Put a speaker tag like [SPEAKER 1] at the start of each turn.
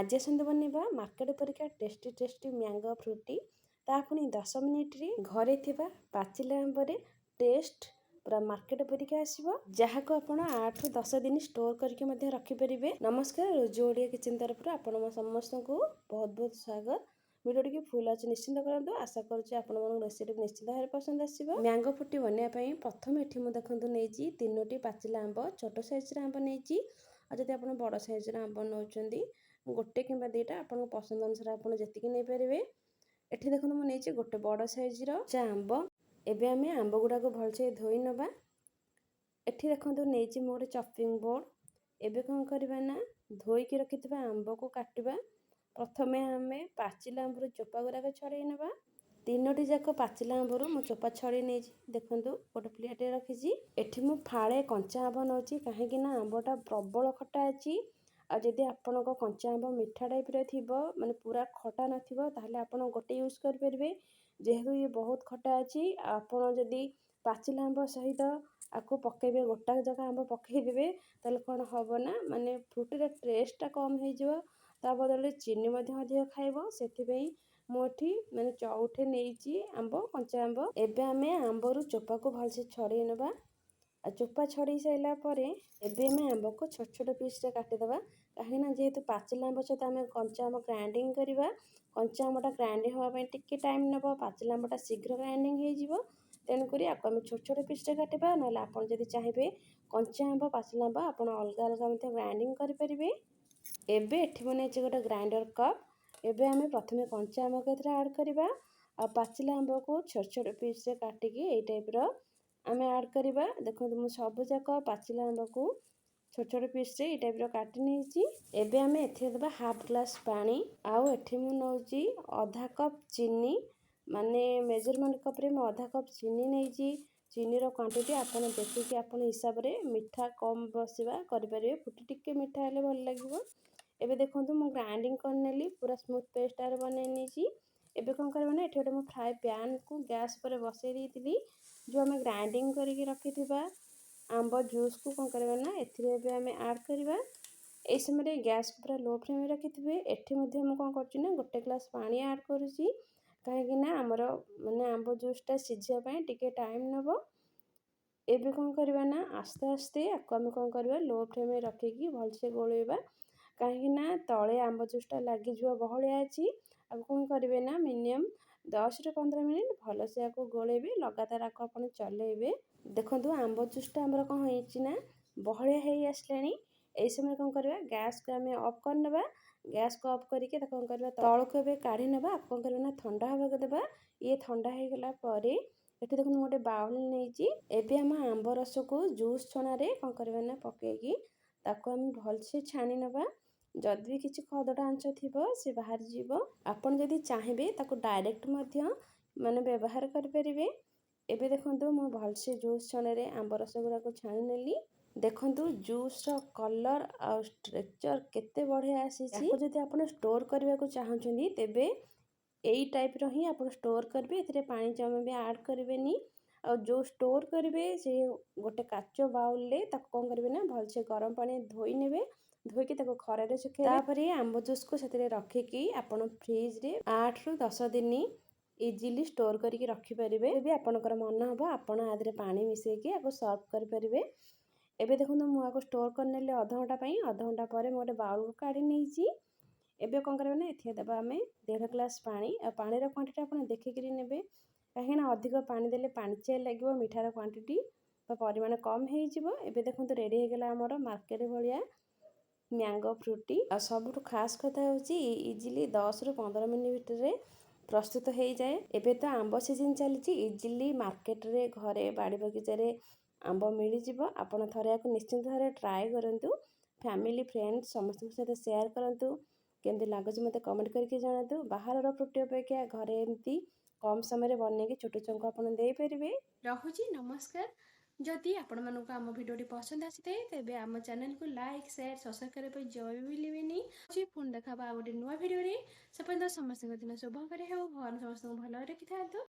[SPEAKER 1] आज आसतु बनैबा मार्केट परिका टेस्टी टेस्टी मैंगो फ्रूटी ता पुणी 10 मिनिट रे घरे थिबा पाचिला आंबरे टेस्ट पूरा मार्केट परिका आसीबो जहाको आपण 8 रु 10 दिन स्टोर करके मध्ये रखि परिबे। नमस्कार, रोजी ओडिया किचन तरफ आपण समस्त को बहुत बहुत स्वागत। वीडियो टी फुल आज निश्चिंत करंतु। आशा करूची आपण मन रेसिपी निश्चित भारे पसंद आसीबो। मैंगो फ्रूटी बनया पई प्रथम एठी मु देखंतु नेजी 3टी पाचिला आंब छोटो साइज रे आंब नेजी। आ जदि आपण बड़ साइज रे आंब नउचंदी गोटे किंबा दुईटा आपण पसंद अनुसार आपण जतिकी नै परिबे। एठी देखंतु मु नेजी गोटे बड़ साइज रो आंब। एबे हमें आंब गुडा को भलसे धोई नबा। एठी देखंतु नेजी मोर चॉपिंग बोर्ड। एबे कोन करबा ना धोई के रखितबा आंब को काटिबा। प्रथमे हमें पाचिला आंबर चोपा गुरा को छड़ाई नबा। 3टी जाक पाचिला आंबर मु चोपा छड़ाई नै देखंतु गोटे प्लेट रे रखिजी। एठी मु फाळे कंचा आंब नउची काहे कि ना आंबटा प्रबल खटा अछि। आ जदि आपन को कंचा आंब मिठा टाइप रे थिबो माने पूरा खटा नथिबो ताहले आपन गोटे यूज कर परिबे। जेहेतु ये बहुत खटा अछि आपन जदि पाचिला आंब सहित आको पकेबे गोटा जका आंब पकई देबे ताले कोन हबो ना माने फ्रूटी रे टेस्ट कम हे जिवो। ता बदले चीनी मध्ये अधिक खाइबो। सेति बेई मोठी माने चौथे नेइची आंब कंचा आंब। एबे हमें आंबरु चोपा को भलसे छड़ेई नबा। आ चोपा छड़ेई साइला परे एबे हमें आंब को छोट छोट पीस रे काटि दबा। काहे ना जेहेतु पाचिला आंब सहित हमें कंचा आंब ग्राइंडिंग करबा। कंचा आंबटा ग्राइंडिंग होवा पई टिके टाइम नबो। पाचिला आंबटा शीघ्र ग्राइंडिंग हे जिवो। तेन करी आको हम छोट छोट पीस रे काटिबा। नले आपण जदि चाहिबे कंचा आंब पाचिला आंब आपण अलगा अलगा मध्ये ग्राइंडिंग करि परिबे। एबे एठी बनेछि गोटे ग्राइंडर कप। एबे हमें प्रथमे कंचा आंब को एथरा ऐड करबा। आ पाचिला आंब को छोट छोट पीस रे काटिकी एई टाइप रो हमें ऐड करबा। देखंतु मु सब जाक पाचिला आंब को छोट छोट पीस रे एई टाइप रो काटि नेछि। एबे हमें एथि देबा हाफ ग्लास पानी। आउ एठी मु नउची आधा कप चीनी माने मेजरमेंट कप रे मु आधा कप चीनी नेछि। चीनी रो क्वांटिटी आपण देखि आपण हिसाब रे मिठा कम बसिबा करि परिबे। फुटी टिके मिठा हेले भल लागिबो। एबे देखंतु मु ग्राइंडिंग कर नेली पूरा स्मूथ पेस्ट आर बनै नेछि। एबे कोन करबा ना एठी गोटे मु फ्राई पैन को गैस पर बसै देइतिली। जो हमें ग्राइंडिंग करिके रखिथिबा आंब जूस को कोन करबा ना एथिरे एबे हमें ऐड करबा। ए समय रे गैस को पूरा लो फ्लेम रे रखिथिबे। एठी मध्ये हम कोन करछि ना गोटे ग्लास पानी ऐड करूछि काहे कि ना हमर माने आंब जूस टा सिझिया पई टिके टाइम नबो। एबे कोन करबा ना आस्ते आस्ते आको हम कोन करबा लो फ्लेम रे रखिकी भलसे गोळेबा। काहे कि ना तळे आंब जूस टा लागि जिवो बहळिया अछि। अब कोन करबे ना मिनिमम 10 ରୁ 15 मिनिट भलसे आको गोळेबे। लगातार आको आपण चलेबे। देखंतु आंब जूस टा हमर कोन होइछि ना बहळिया हेई आसलानी। ए समय कोन करबा गैस को हमें ऑफ कर नबा। गैस को ऑफ करिके त कोन करबा तळ को बे काढी नबा। कोन करबा ना ठंडा होबा को देबा। ये ठंडा हे गेला परे एठी देखु गोटे बाउल नेइछि। एबे हम आंब रस को जूस छना रे कोन करबा ना पकेकी ताको हम भलसे छानी नबा। जदि किछि खदडा अंश थिबो से बाहर जीवो। आपण जदि चाहिबे ताको डायरेक्ट मध्य माने व्यवहार कर परिबे। एबे देखंतु मु भलसे जूस छने रे आंब रस गुरा को छानी नेली। देखंतु जूस रो कलर आ स्ट्रक्चर केते बढ़िया आसीछि। याको जदि आपण स्टोर करबा को चाहउछंदी तेबे एई टाइप रो ही आपण स्टोर करबे। एथिरे पानी जमे बे ऐड करबेनी। आ जो स्टोर करबे से गोटे काचो बाउल ले ताको कोन करबे ना भलसे गरम पानी धोई नेबे। धोई के ताको खरा रे सुखेबे। तापरे आंब जूस को सेतिरे रखिकी आपण फ्रिज रे 8 ରୁ 10 दिन इजीली स्टोर करके रखि परिबे। एबे आपनकर मन हबो आपण आदरे पानी मिसेकी आको सर्व कर परिबे। एबे देखंतु मु आको स्टोर करनेले आधा घंटा पई। आधा घंटा परे मु गोटे बाउल को काढी नेइछि। एबे कोन करबे ना एथि देबा हमें 1.5 ग्लास पानी। आ पानी रो क्वांटिटी आपण देखिकरी नेबे काहे ना अधिक पानी देले पानीचिया लागिवो। मिठार क्वांटिटी तो परिमाण कम हे जिवो। एबे देखंतु रेडी हे गेला हमर मार्केट भलिया मैंगो फ्रूटी। आ सबुठ खास कथा होची इजीली 10 ରୁ 15 मिनिट भितरे प्रस्तुत हो जाए। एबे तो आंब सीजन चली इजीली मार्केट रे घरे बाड़ी बगीचा रे आंब मिली जिवो। आपण थरे याको निश्चिंत थरे ट्राई करंतु। फैमिली फ्रेंड समस्त के साथ शेयर करंतु। केमती लागुच मते कमेंट करके जणातु। बाहर रो फ्रूटी अपेक्षा घरे एमती कम समय रे बने के छोटे चंको आपण देई परिबे। रहुची नमस्कार। जदि आपण मानको आम भिडियोटी पसंद आसीते तेबे आम चैनल को लाइक शेयर सब्सक्राइब करे पे जय भूलिबेनी। जी फोन देखा बा गोटे नुवा भिडियो रे। से पर्यंत समस्त दिन शुभ करे हो। भगवान समस्त भलो रखि थांतु।